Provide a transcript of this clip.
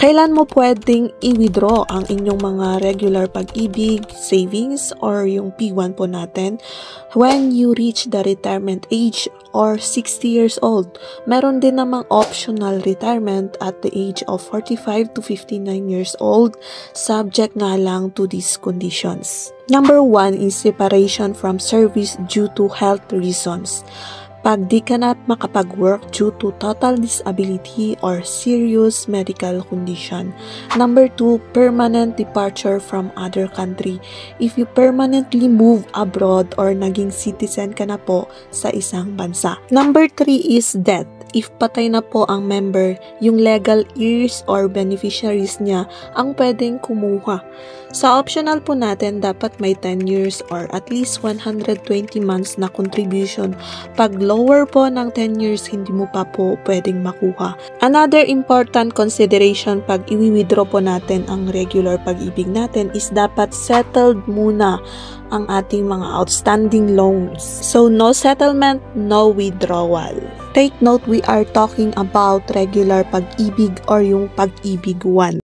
Kailan mo pwedeng i-withdraw ang inyong mga regular pag-ibig, savings, or yung P1 po natin? When you reach the retirement age or 60 years old. Meron din namang optional retirement at the age of 45 to 59 years old, subject nga lang to these conditions. Number 1 is separation from service due to health reasons. Pag di ka na makapag-work due to total disability or serious medical condition. Number 2, permanent departure from other country. If you permanently move abroad or naging citizen ka na po sa isang bansa. Number 3 is death. If patay na po ang member, yung legal heirs or beneficiaries niya ang pwedeng kumuha. Sa optional po natin, dapat may 10 years or at least 120 months na contribution. Pag lower po ng 10 years, hindi mo pa po pwedeng makuha. Another important consideration pag i-withdraw po natin ang regular pag-ibig natin is dapat settled muna ang ating mga outstanding loans. So, no settlement, no withdrawal. Take note, we are talking about regular pag-ibig or yung pag-ibig 1.